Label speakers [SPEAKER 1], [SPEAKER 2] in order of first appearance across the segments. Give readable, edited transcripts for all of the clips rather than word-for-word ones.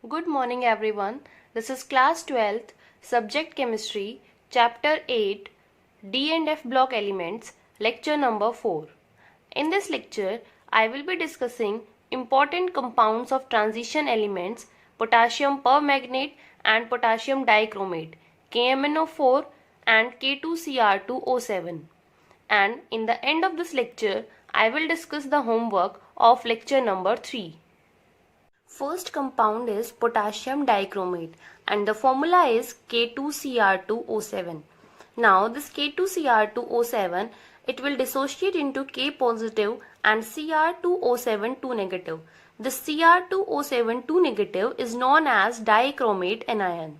[SPEAKER 1] Good morning everyone. This is class 12th, subject chemistry, chapter 8, D and F block elements, lecture number 4. In this lecture, I will be discussing important compounds of transition elements, potassium permanganate and potassium dichromate, KMnO4 and K2Cr2O7. And in the end of this lecture, I will discuss the homework of lecture number 3. First compound is potassium dichromate and the formula is K2Cr2O7. Now this K2Cr2O7, it will dissociate into K positive and Cr2O7 2 negative. This Cr2O7 2 negative is known as dichromate anion.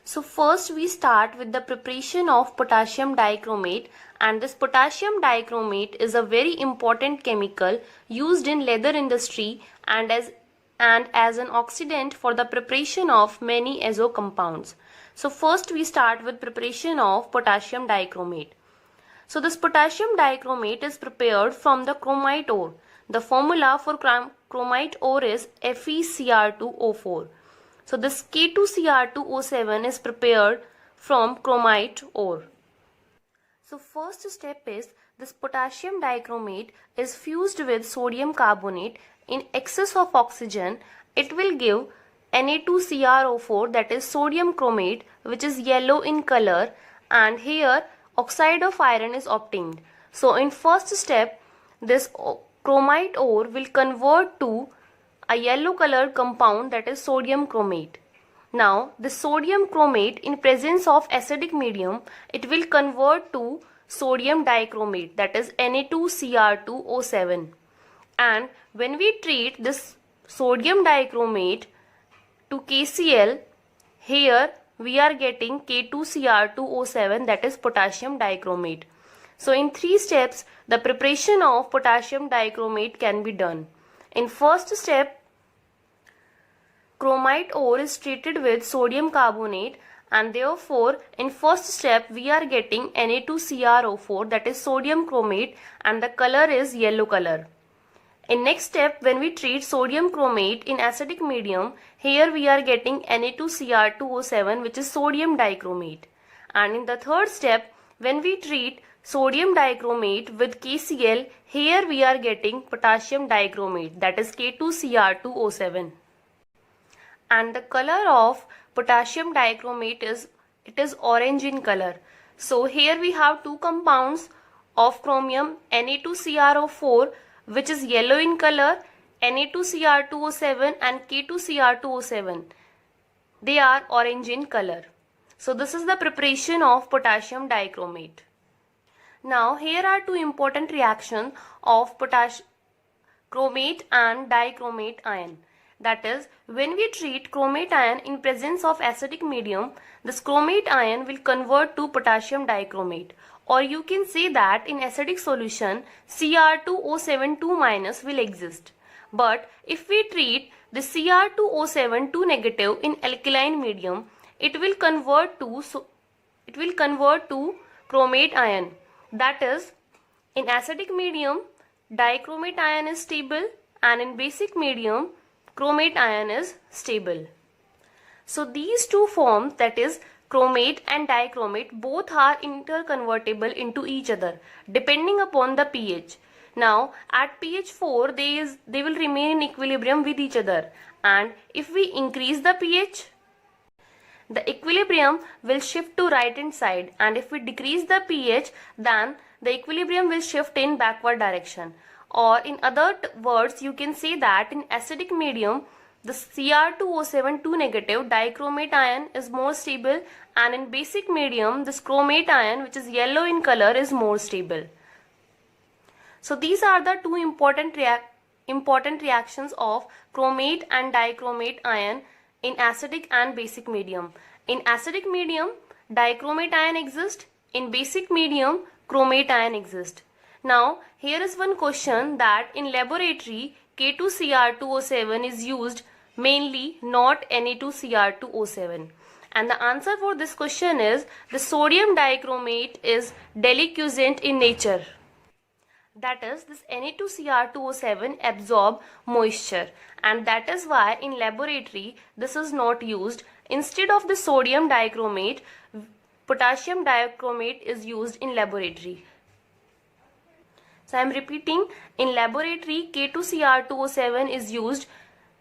[SPEAKER 1] So first we start with the preparation of potassium dichromate, and this potassium dichromate is a very important chemical used in leather industry and as an oxidant for the preparation of many azo compounds. So first we start with preparation of potassium dichromate. So this potassium dichromate is prepared from the chromite ore. The formula for chromite ore is FeCr2O4. So this K2Cr2O7 is prepared from chromite ore. So first step is this potassium dichromate is fused with sodium carbonate in excess of oxygen. It will give Na2CrO4, that is sodium chromate, which is yellow in color, and here oxide of iron is obtained. So in first step, this chromite ore will convert to a yellow colored compound, that is sodium chromate. Now the sodium chromate in presence of acidic medium, it will convert to sodium dichromate, that is Na2Cr2O7. And when we treat this sodium dichromate to KCl, here we are getting K2Cr2O7, that is potassium dichromate. So in 3 steps, the preparation of potassium dichromate can be done. In first step, chromite ore is treated with sodium carbonate, and therefore in first step we are getting Na2CrO4, that is sodium chromate, and the color is yellow color. In next step, when we treat sodium chromate in acidic medium, here we are getting Na2Cr2O7, which is sodium dichromate. And in the third step, when we treat sodium dichromate with KCl, here we are getting potassium dichromate, that is K2Cr2O7. And the color of potassium dichromate is orange in color. So here we have 2 compounds of chromium, Na2CrO4, which is yellow in color, Na2Cr2O7 and K2Cr2O7. They are orange in color. So this is the preparation of potassium dichromate. Now here are 2 important reactions of chromate and dichromate ion. That is, when we treat chromate ion in presence of acidic medium, this chromate ion will convert to potassium dichromate. Or you can say that in acidic solution, Cr2O7 2- will exist. But if we treat the Cr2O7 2 negative in alkaline medium, it will convert to chromate ion. That is, in acidic medium, dichromate ion is stable, and in basic medium, chromate ion is stable. So these 2 forms, that is chromate and dichromate, both are interconvertible into each other depending upon the pH. Now at pH 4 they will remain in equilibrium with each other, and if we increase the pH, the equilibrium will shift to right hand side, and if we decrease the pH, then the equilibrium will shift in backward direction. Or in other words, you can say that in acidic medium, the Cr2O7 2 negative dichromate ion is more stable, and in basic medium, this chromate ion, which is yellow in color, is more stable. So these are the 2 important reactions of chromate and dichromate ion in acidic and basic medium. In acidic medium, dichromate ion exists. In basic medium, chromate ion exists. Now here is one question, that in laboratory K2Cr2O7 is used mainly, not Na2Cr2O7. And the answer for this question is the sodium dichromate is deliquescent in nature. That is, this Na2Cr2O7 absorb moisture, and that is why in laboratory this is not used. Instead of the sodium dichromate, potassium dichromate is used in laboratory. So I am repeating, in laboratory K2Cr2O7 is used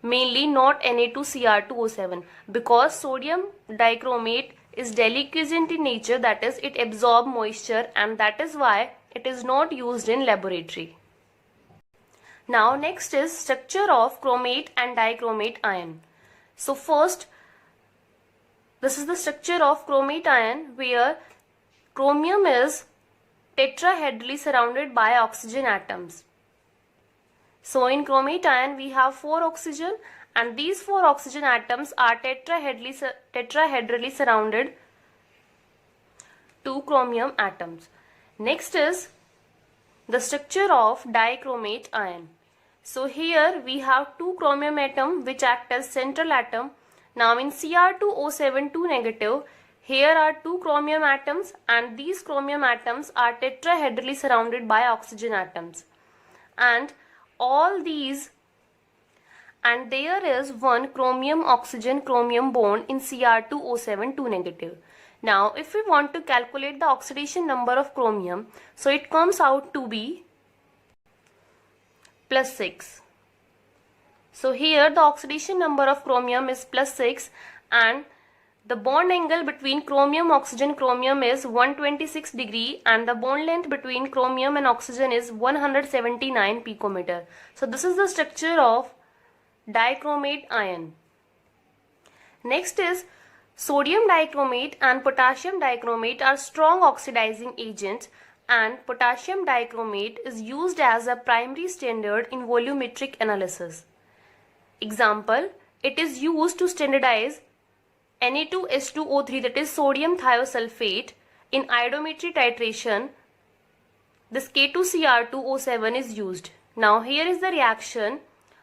[SPEAKER 1] mainly, not Na2Cr2O7, because sodium dichromate is deliquescent in nature, that is it absorbs moisture, and that is why it is not used in laboratory. Now next is structure of chromate and dichromate ion. So first, this is the structure of chromate ion, where chromium is tetrahedrally surrounded by oxygen atoms. So in chromate ion we have 4 oxygen, and these 4 oxygen atoms are tetrahedrally surrounded 2 chromium atoms. Next is the structure of dichromate ion. So here we have 2 chromium atom which act as central atom. Now in Cr2O7 2 negative, here are 2 chromium atoms, and these chromium atoms are tetrahedrally surrounded by oxygen atoms. And all these, and there is one chromium oxygen chromium bond in Cr2O7 2 negative. Now if we want to calculate the oxidation number of chromium, so it comes out to be +6. So here the oxidation number of chromium is +6, and the bond angle between chromium oxygen chromium is 126 degree, and the bond length between chromium and oxygen is 179 picometer. So this is the structure of dichromate ion. Next is sodium dichromate and potassium dichromate are strong oxidizing agents, and potassium dichromate is used as a primary standard in volumetric analysis. Example, it is used to standardize Na2H2O3, that is sodium thiosulfate. In iodometry titration, this K2Cr2O7 is used. Now here is the reaction.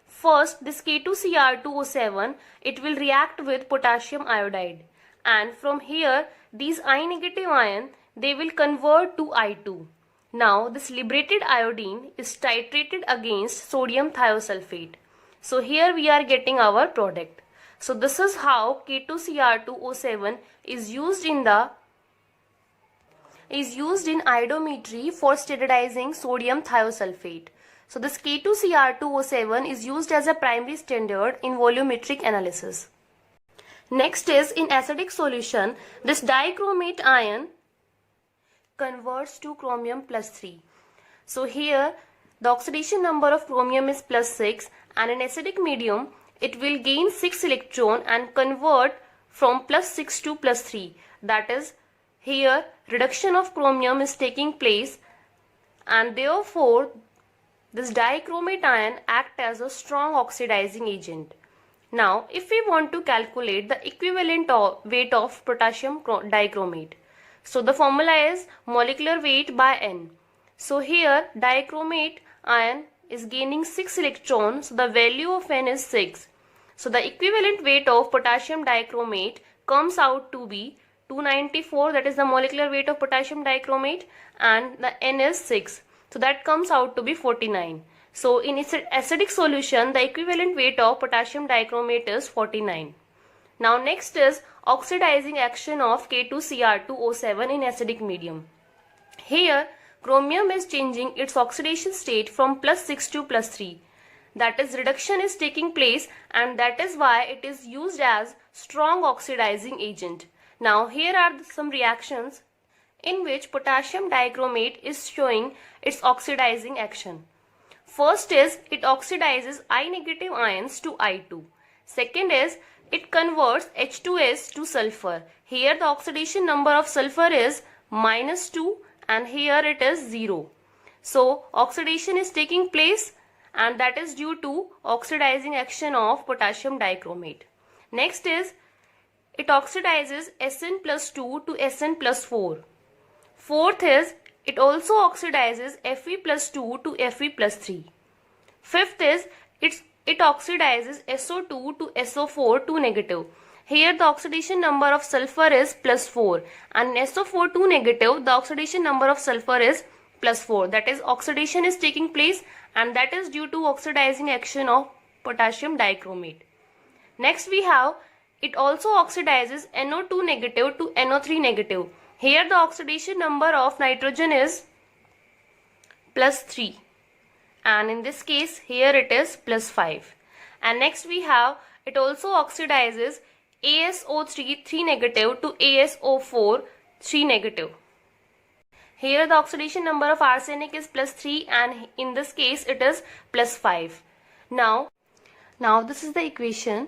[SPEAKER 1] First, this K2Cr2O7, it will react with potassium iodide, and from here these I negative ion, they will convert to I2. Now this liberated iodine is titrated against sodium thiosulfate. So here we are getting our product. So this is how K2Cr2O7 is used in iodometry for standardizing sodium thiosulfate. So this K2Cr2O7 is used as a primary standard in volumetric analysis. Next is, in acidic solution, this dichromate ion converts to chromium +3. So here the oxidation number of chromium is +6, and in acidic medium it will gain 6 electron and convert from +6 to +3. That is, here reduction of chromium is taking place, and therefore this dichromate ion acts as a strong oxidizing agent. Now if we want to calculate the equivalent weight of potassium dichromate, so the formula is molecular weight by N. So here dichromate ion is gaining 6 electrons, so the value of N is 6. So the equivalent weight of potassium dichromate comes out to be 294, that is the molecular weight of potassium dichromate, and the N is 6. So that comes out to be 49. So in acidic solution, the equivalent weight of potassium dichromate is 49. Now next is oxidizing action of K2Cr2O7 in acidic medium. Here chromium is changing its oxidation state from +6 to +3. That is, reduction is taking place, and that is why it is used as strong oxidizing agent. Now here are some reactions in which potassium dichromate is showing its oxidizing action. First is, it oxidizes I negative ions to I2. Second is, it converts H2S to sulfur. Here the oxidation number of sulfur is -2, and here it is 0. So oxidation is taking place, and that is due to oxidizing action of potassium dichromate. Next is, it oxidizes Sn+2 to Sn+4. Fourth is, it also oxidizes Fe+2 to Fe+3. Fifth is, it oxidizes SO2 to SO4 2 negative. Here the oxidation number of sulfur is +4, and in SO4 2 negative the oxidation number of sulfur is plus 4. That is, oxidation is taking place, and that is due to oxidizing action of potassium dichromate. Next we have, it also oxidizes NO2 negative to NO3 negative. Here the oxidation number of nitrogen is plus 3, and in this case here it is plus 5. And next we have, it also oxidizes ASO3 3 negative to ASO4 3 negative. Here the oxidation number of arsenic is plus 3, and in this case it is plus 5. Now this is the equation.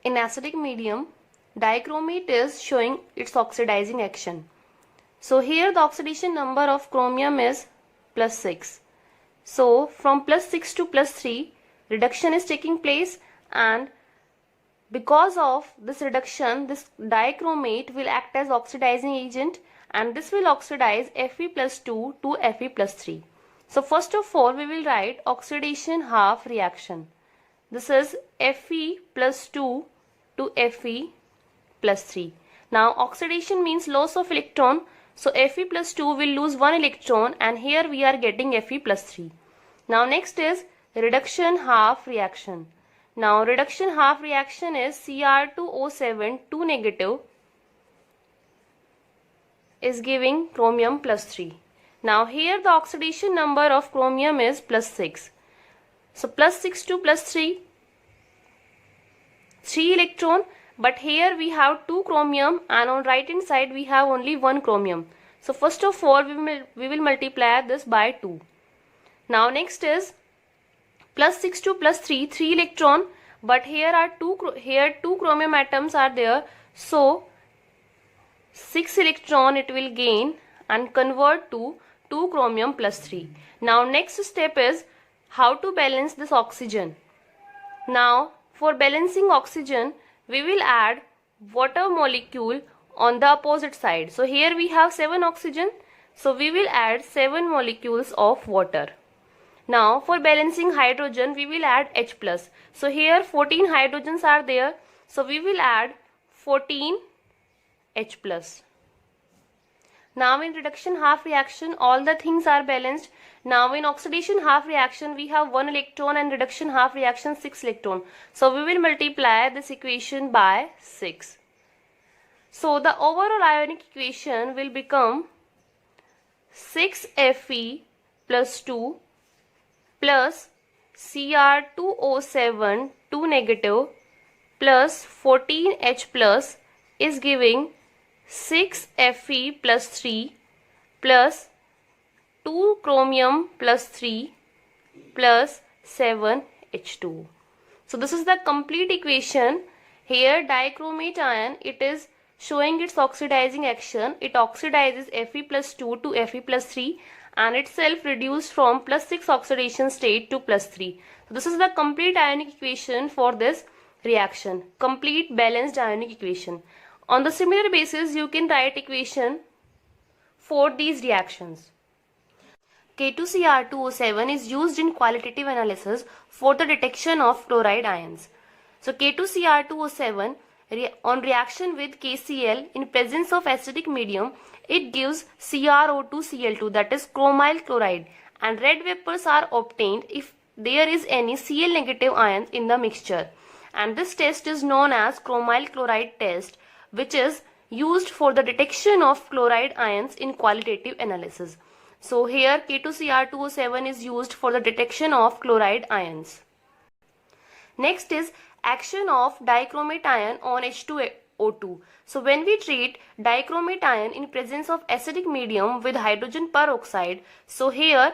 [SPEAKER 1] In acidic medium, dichromate is showing its oxidizing action. So here the oxidation number of chromium is plus 6. So from plus 6 to plus 3, reduction is taking place, and because of this reduction, this dichromate will act as oxidizing agent, and this will oxidize Fe plus 2 to Fe plus 3. So first of all, we will write oxidation half reaction. This is Fe plus 2 to Fe plus 3. Now oxidation means loss of electron. So Fe plus 2 will lose 1 electron, and here we are getting Fe plus 3. Now next is reduction half reaction. Now reduction half reaction is Cr2O7 2 negative is giving chromium plus 3. Now here the oxidation number of chromium is plus 6. So plus 6 to plus 3 electron, but here we have 2 chromium, and on right hand side we have only 1 chromium. So first of all we will multiply this by 2. Now next is plus 6 to plus 3 electron, but here 2 chromium atoms are there, so 6 electron it will gain and convert to 2 chromium plus 3. Now next step is how to balance this oxygen. Now for balancing oxygen, we will add water molecule on the opposite side. So here we have 7 oxygen, so we will add 7 molecules of water. Now for balancing hydrogen, we will add H+. So here 14 hydrogens are there, so we will add 14 H+. Now in reduction half reaction, all the things are balanced. Now in oxidation half reaction, we have 1 electron, and reduction half reaction 6 electron. So we will multiply this equation by 6. So the overall ionic equation will become 6Fe plus 2 plus Cr2O7 2 negative plus 14H plus is giving 6Fe plus 3 plus 2 chromium plus 3 plus 7H2. So this is the complete equation. Here dichromate ion, it is showing its oxidizing action. It oxidizes Fe plus 2 to Fe plus 3, and itself reduced from plus 6 oxidation state to plus 3. So this is the complete ionic equation for this reaction. Complete balanced ionic equation. On the similar basis, you can write equation for these reactions. K2Cr2O7 is used in qualitative analysis for the detection of chloride ions. So K2Cr2O7 on reaction with KCl in presence of acidic medium, it gives CrO2Cl2, that is chromyl chloride, and red vapors are obtained if there is any Cl negative ions in the mixture. And this test is known as chromyl chloride test, which is used for the detection of chloride ions in qualitative analysis. So here K2Cr2O7 is used for the detection of chloride ions. Next is action of dichromate ion on H2O2. So when we treat dichromate ion in presence of acidic medium with hydrogen peroxide, so here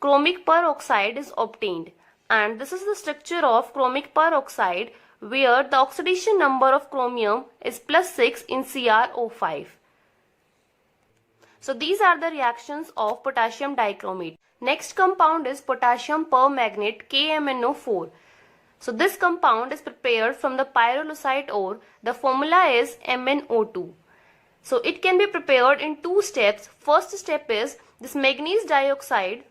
[SPEAKER 1] chromic peroxide is obtained, and this is the structure of chromic peroxide, where the oxidation number of chromium is plus 6 in CrO5. So these are the reactions of potassium dichromate. Next compound is potassium permanganate KMnO4. So this compound is prepared from the pyrolusite ore. The formula is MnO2. So it can be prepared in 2 steps. First step is this manganese dioxide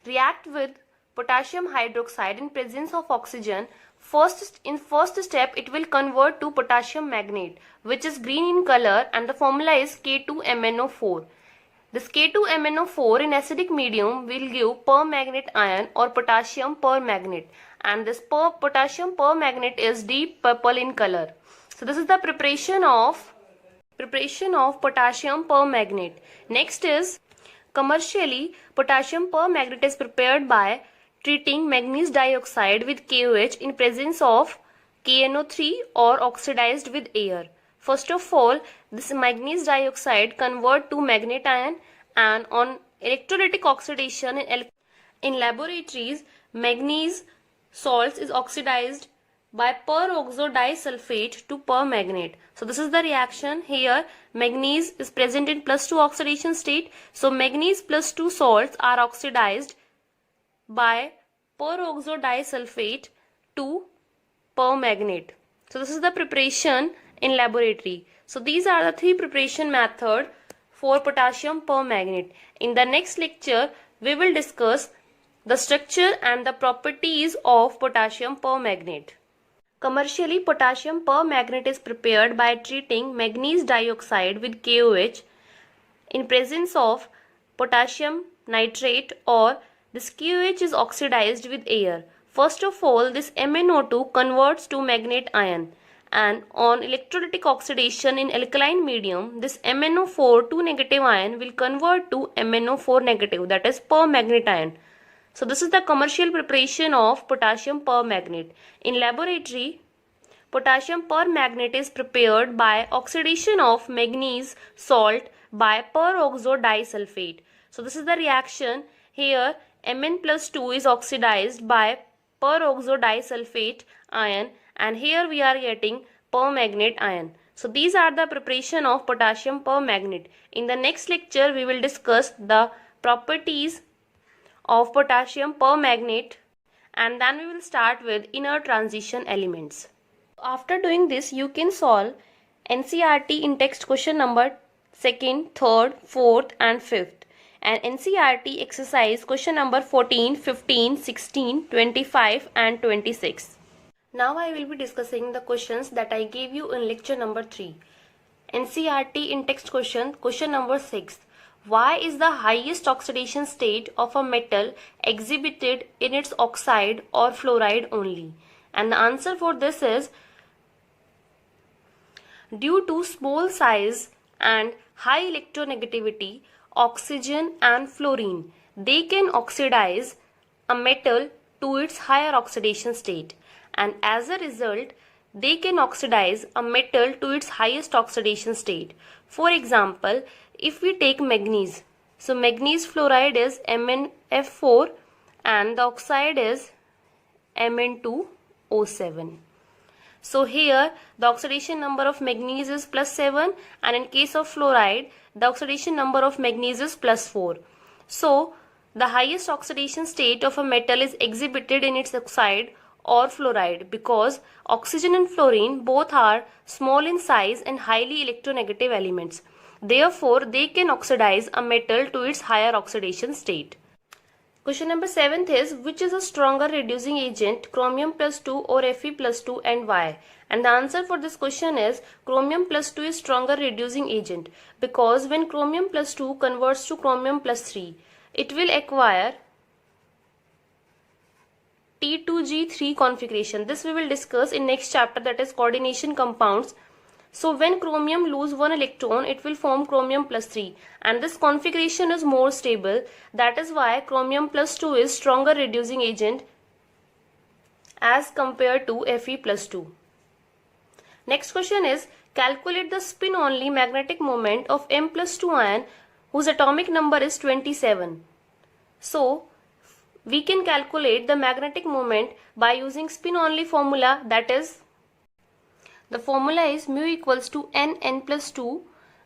[SPEAKER 1] react with potassium hydroxide in presence of oxygen. In first step, it will convert to potassium magnate, which is green in color, and the formula is K2MnO4. This K2MnO4 in acidic medium will give permanganate ion or potassium permanganate, and this potassium permanganate is deep purple in color. So this is the preparation of potassium permanganate. Next is commercially potassium permanganate is prepared by treating manganese dioxide with KOH in presence of KNO3 or oxidized with air. First of all, this manganese dioxide convert to manganate ion, and on electrolytic oxidation in laboratories, manganese salts is oxidized by peroxodisulfate to permanganate. So this is the reaction. Here manganese is present in +2 oxidation state. So manganese +2 salts are oxidized by peroxodisulfate to permanganate. So this is the preparation in laboratory. So these are the 3 preparation method for potassium permanganate. In the next lecture, we will discuss the structure and the properties of potassium permanganate. Commercially, potassium permanganate is prepared by treating manganese dioxide with KOH in presence of potassium nitrate, or this KOH is oxidized with air. First of all, this MnO2 converts to manganate ion, and on electrolytic oxidation in alkaline medium, this MnO4 2 negative ion will convert to MnO4 negative, that is permanganate ion. So this is the commercial preparation of potassium permanganate. In laboratory, potassium permanganate is prepared by oxidation of manganese salt by peroxodisulfate. So this is the reaction. Here Mn+2 is oxidized by peroxodisulfate ion, and here we are getting permanganate ion. So these are the preparation of potassium permanganate. In the next lecture, we will discuss the properties of potassium permanganate, and then we will start with inner transition elements. After doing this, you can solve NCERT in text question number 2nd, 3rd, 4th and 5th, and NCERT exercise question number 14, 15, 16, 25 and 26. Now I will be discussing the questions that I gave you in lecture number 3. NCERT in text question number 6. Why is the highest oxidation state of a metal exhibited in its oxide or fluoride only? And the answer for this is due to small size and high electronegativity, oxygen and fluorine, they can oxidize a metal to its higher oxidation state, and as a result they can oxidize a metal to its highest oxidation state. For example, if we take manganese, so manganese fluoride is MnF4 and the oxide is Mn2O7. So here the oxidation number of manganese is +7, and in case of fluoride the oxidation number of manganese is +4. So the highest oxidation state of a metal is exhibited in its oxide or fluoride because oxygen and fluorine both are small in size and highly electronegative elements. Therefore, they can oxidize a metal to its higher oxidation state. Question number 7th is, which is a stronger reducing agent, chromium +2 or Fe+2, and why? And the answer for this question is chromium +2 is stronger reducing agent because when chromium +2 converts to chromium +3, it will acquire T2G3 configuration. This we will discuss in next chapter, that is coordination compounds. So when chromium lose one electron, it will form chromium +3, and this configuration is more stable. That is why chromium +2 is stronger reducing agent as compared to Fe+2. Next question is, calculate the spin only magnetic moment of M+2 ion whose atomic number is 27. So we can calculate the magnetic moment by using spin only formula, that is the formula is mu equals to n+2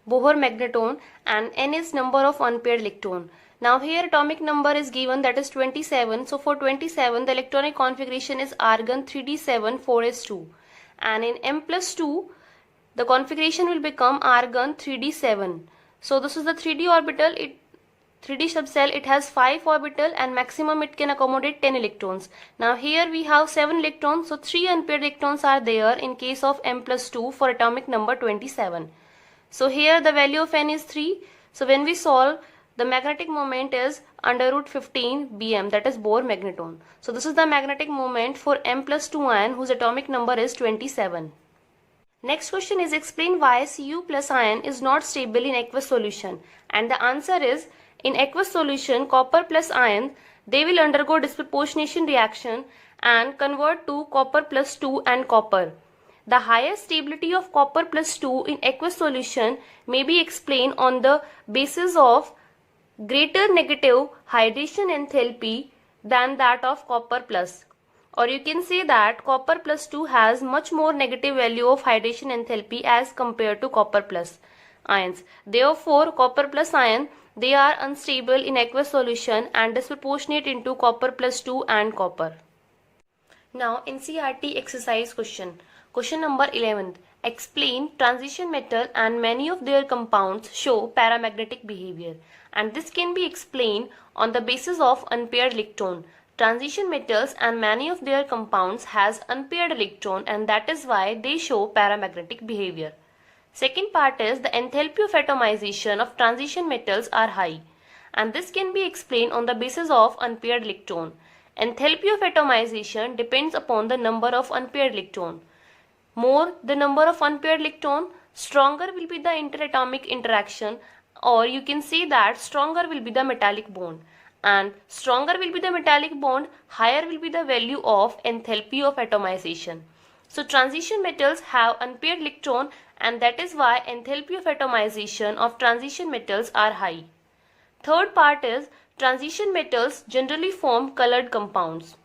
[SPEAKER 1] Bohr magneton, and n is number of unpaired electron. Now here atomic number is given, that is 27. So for 27 the electronic configuration is argon 3d7 4s2, and in M+2 the configuration will become argon 3d7. So this is the 3d orbital. 3d subcell, it has 5 orbital and maximum it can accommodate 10 electrons. Now here we have 7 electrons, so 3 unpaired electrons are there in case of M+2 for atomic number 27. So here the value of n is 3. So when we solve the magnetic moment is under root 15 bm, that is Bohr magneton. So this is the magnetic moment for M plus 2 ion whose atomic number is 27. Next question is explain why Cu plus ion is not stable in aqueous solution, and the answer is in aqueous solution copper plus ion, they will undergo disproportionation reaction and convert to copper plus 2 and copper. The highest stability of copper plus 2 in aqueous solution may be explained on the basis of greater negative hydration enthalpy than that of copper plus. Or you can say that copper plus 2 has much more negative value of hydration enthalpy as compared to copper plus ions. Therefore, copper plus ion, they are unstable in aqueous solution and disproportionate into copper plus 2 and copper. Now NCERT exercise question. Question number 11. Explain transition metal and many of their compounds show paramagnetic behavior, and this can be explained on the basis of unpaired electron. Transition metals and many of their compounds has unpaired electron, and that is why they show paramagnetic behavior. Second part is the enthalpy of atomization of transition metals are high, and this can be explained on the basis of unpaired electron. Enthalpy of atomization depends upon the number of unpaired electron. More the number of unpaired electron, stronger will be the interatomic interaction, or you can say that stronger will be the metallic bond. And stronger will be the metallic bond, higher will be the value of enthalpy of atomization. So transition metals have unpaired electron, and that is why enthalpy of atomization of transition metals are high. Third part is transition metals generally form colored compounds,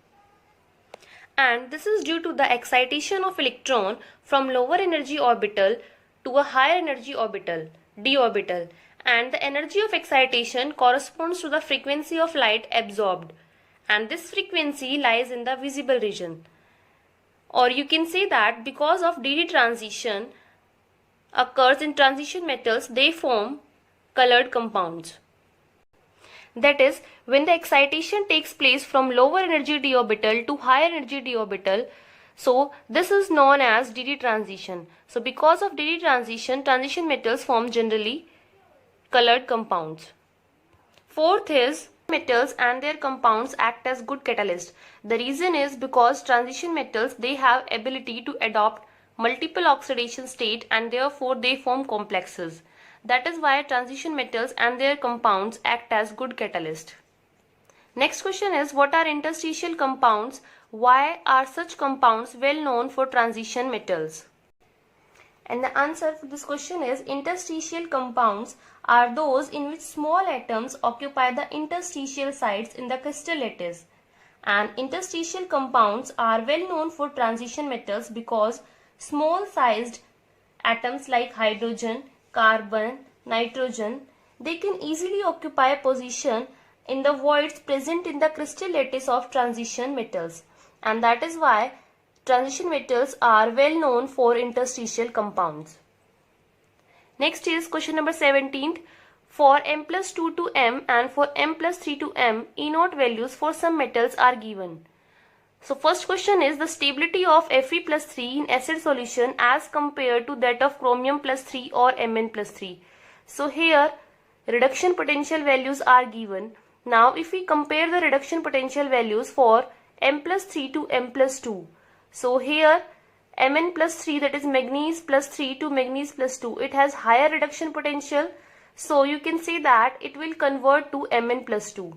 [SPEAKER 1] and this is due to the excitation of electron from lower energy orbital to a higher energy orbital, d orbital, and the energy of excitation corresponds to the frequency of light absorbed, and this frequency lies in the visible region. Or you can say that because of DD transition occurs in transition metals, they form colored compounds. That is, when the excitation takes place from lower energy d orbital to higher energy d orbital, so this is known as DD transition. So because of DD transition, transition metals form generally colored compounds. Fourth is metals and their compounds act as good catalysts. The reason is because transition metals, they have ability to adopt multiple oxidation state, and therefore they form complexes. That is why transition metals and their compounds act as good catalyst. Next question is, what are interstitial compounds? Why are such compounds well known for transition metals? And the answer for this question is, interstitial compounds are those in which small atoms occupy the interstitial sites in the crystal lattice. And interstitial compounds are well known for transition metals because small sized atoms like hydrogen, carbon, nitrogen, they can easily occupy a position in the voids present in the crystal lattice of transition metals, and that is why transition metals are well known for interstitial compounds. Next is question number 17. For M plus 2 to M and for M plus 3 to M, E0 values for some metals are given. So first question is the stability of Fe plus 3 in acid solution as compared to that of chromium plus 3 or Mn plus 3. So here reduction potential values are given. Now if we compare the reduction potential values for M plus 3 to M plus 2. So here Mn plus 3, that is manganese plus 3 to manganese plus 2, it has higher reduction potential. So you can say that it will convert to Mn plus 2.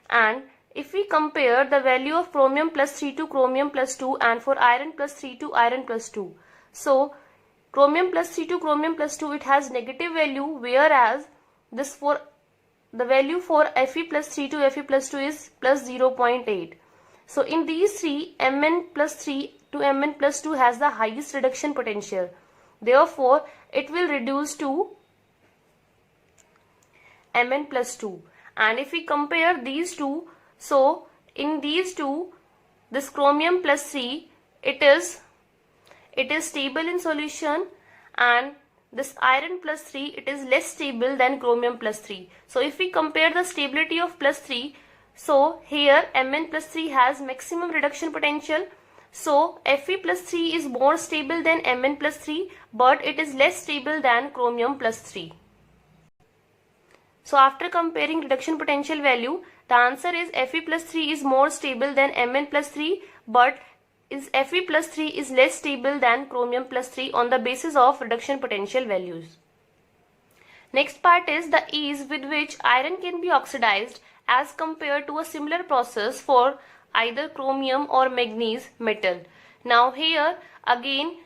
[SPEAKER 1] And if we compare the value of chromium plus 3 to chromium plus 2 and for iron plus 3 to iron plus 2. So chromium plus 3 to chromium plus 2, it has negative value, whereas this for the value for Fe plus 3 to Fe plus 2 is plus 0.8. So in these three, Mn plus 3 to Mn plus 2 has the highest reduction potential. Therefore, it will reduce to Mn plus 2. And if we compare these two, so in these two, this chromium plus 3, it is stable in solution, and this iron plus 3, it is less stable than chromium plus 3. So if we compare the stability of plus 3, so here Mn plus 3 has maximum reduction potential. So Fe plus 3 is more stable than Mn plus 3, but it is less stable than chromium plus 3. So after comparing reduction potential value, the answer is Fe plus 3 is more stable than Mn plus 3, but Fe plus 3 is less stable than chromium plus 3 on the basis of reduction potential values. Next part is the ease with which iron can be oxidized as compared to a similar process for either chromium or manganese metal. Now here again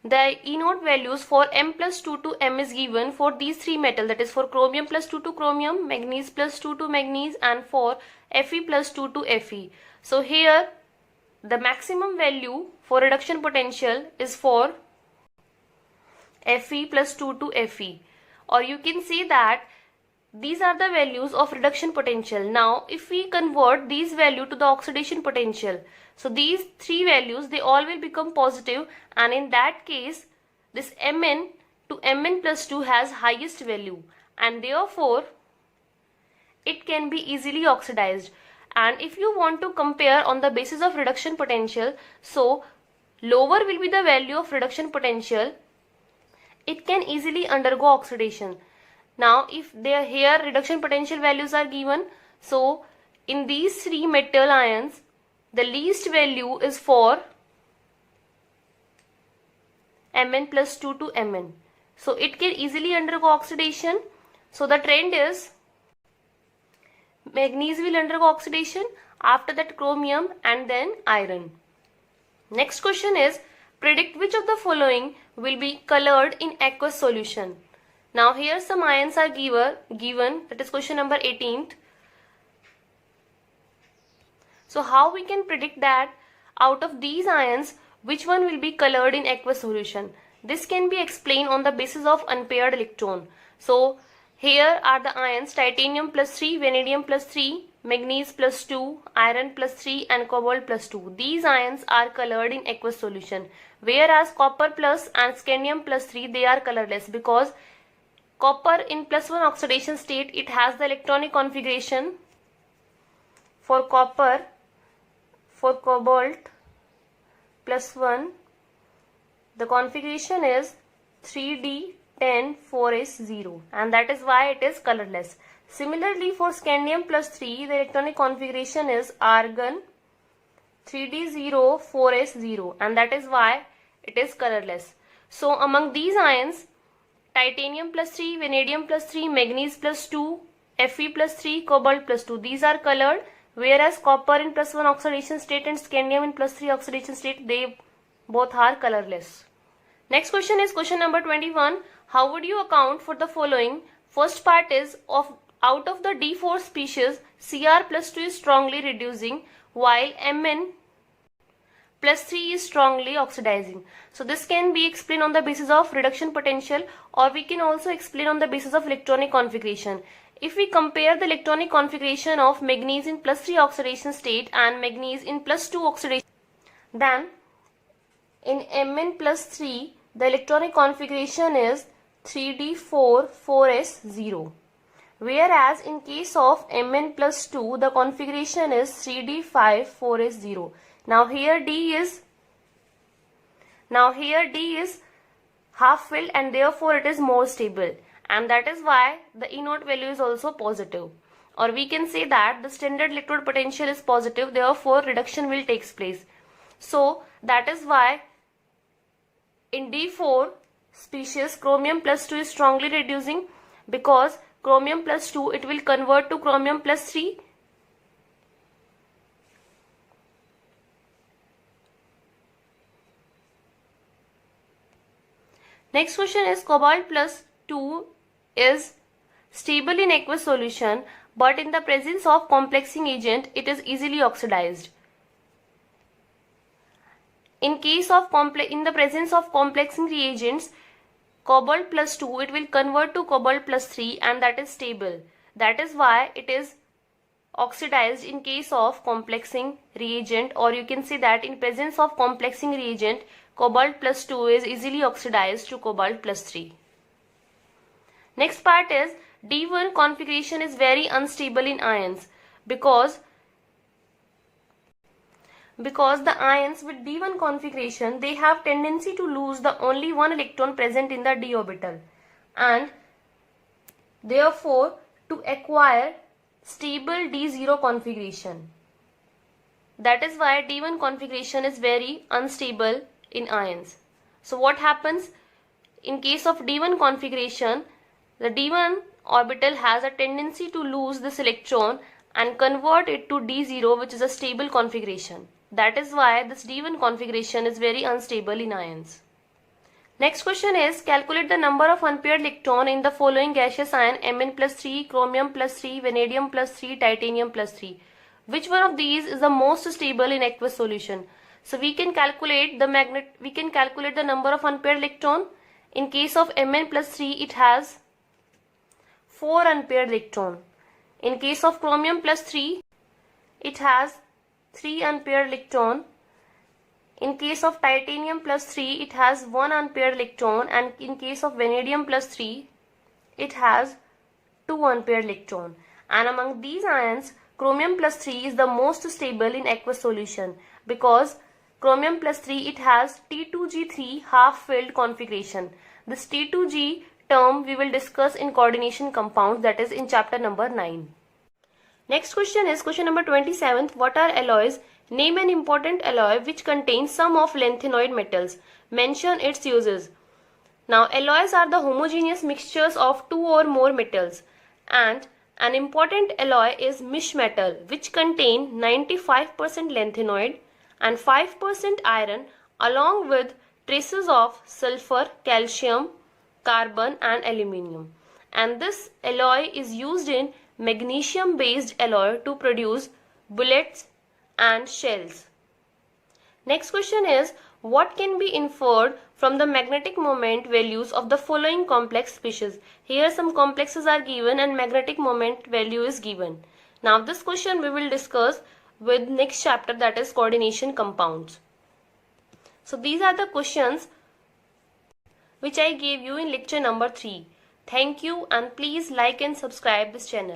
[SPEAKER 1] the E naught values for M plus 2 to M is given for these three metals, that is for chromium plus 2 to chromium, manganese plus 2 to manganese, and for Fe plus 2 to Fe. So here the maximum value for reduction potential is for Fe plus 2 to Fe, or you can say that these are the values of reduction potential. Now if we convert these value to the oxidation potential, so these three values, they all will become positive, and in that case this Mn to Mn plus 2 has highest value, and therefore it can be easily oxidized. And if you want to compare on the basis of reduction potential, so lower will be the value of reduction potential, it can easily undergo oxidation. Now if there here reduction potential values are given, so in these three metal ions the least value is for Mn plus 2 to Mn, so it can easily undergo oxidation. So the trend is manganese will undergo oxidation, after that chromium, and then iron. Next question is, predict which of the following will be colored in aqueous solution. Now here some ions are given, that is question number 18th. So how we can predict that out of these ions which one will be colored in aqueous solution? This can be explained on the basis of unpaired electron. So here are the ions titanium plus 3, vanadium plus 3, manganese plus 2, iron plus 3, and cobalt plus 2. These ions are colored in aqueous solution, whereas copper plus and scandium plus 3, they are colorless, because copper in plus 1 oxidation state, it has the electronic configuration for copper, for cobalt plus 1, the configuration is 3D10-4s0, and that is why it is colorless. Similarly for scandium plus 3, the electronic configuration is argon 3D0-4s0, and that is why it is colorless. So among these ions, titanium plus 3, vanadium plus 3, manganese plus 2, Fe plus 3, cobalt plus 2, these are colored, whereas copper in plus 1 oxidation state and scandium in plus 3 oxidation state, they both are colorless. Next question is question number 21. How would you account for the following? First part is, out of the D4 species, Cr plus 2 is strongly reducing, while Mn plus 3 is strongly oxidizing. So this can be explained on the basis of reduction potential, or we can also explain on the basis of electronic configuration. If we compare the electronic configuration of manganese in plus 3 oxidation state and manganese in plus 2 oxidation, then in Mn plus 3 the electronic configuration is 3D4-4s0, whereas in case of Mn plus 2 the configuration is 3D5-4s0. Now here D is half filled, and therefore it is more stable, and that is why the E naught value is also positive, or we can say that the standard electrode potential is positive, therefore reduction will take place. So that is why in D4 species chromium plus 2 is strongly reducing, because chromium plus 2 it will convert to chromium plus 3. Next question is, cobalt plus 2 is stable in aqueous solution, but in the presence of complexing agent it is easily oxidized. In the presence of complexing reagents, cobalt plus 2 it will convert to cobalt plus 3, and that is stable. That is why it is oxidized in case of complexing reagent, or you can say that in presence of complexing reagent cobalt plus 2 is easily oxidized to cobalt plus 3. Next part is, D1 configuration is very unstable in ions, because the ions with D1 configuration, they have tendency to lose the only one electron present in the d orbital, and Therefore, to acquire stable D0 configuration. That is why D1 configuration is very unstable in ions. So what happens in case of D1 configuration? The D1 orbital has a tendency to lose this electron and convert it to D0, which is a stable configuration. That is why this D1 configuration is very unstable in ions. Next question is, calculate the number of unpaired electron in the following gaseous ion: Mn plus 3, chromium plus 3, vanadium plus 3, titanium plus 3. Which one of these is the most stable in aqueous solution? So we can calculate the number of unpaired electron. In case of Mn plus 3, it has 4 unpaired electron. In case of chromium plus 3, it has 3 unpaired electron. In case of titanium plus 3, it has 1 unpaired electron, and in case of vanadium plus 3, it has 2 unpaired electron. And among these ions, chromium plus 3 is the most stable in aqueous solution, because chromium plus 3, it has T2G3 half-filled configuration. This T2G term we will discuss in coordination compounds, that is in chapter number 9. Next question is question number 27. What are alloys? Name an important alloy which contains some of lanthanoid metals. Mention its uses. Now, alloys are the homogeneous mixtures of 2 or more metals, and an important alloy is mish metal, which contain 95% lanthanoid and 5% iron, along with traces of sulfur, calcium, carbon and aluminium. And this alloy is used in magnesium based alloy to produce bullets and shells. Next question is, what can be inferred from the magnetic moment values of the following complex species? Here some complexes are given and magnetic moment value is given. Now this question we will discuss with next chapter, that is coordination compounds. So these are the questions which I gave you in lecture number 3. Thank you, and please like and subscribe this channel.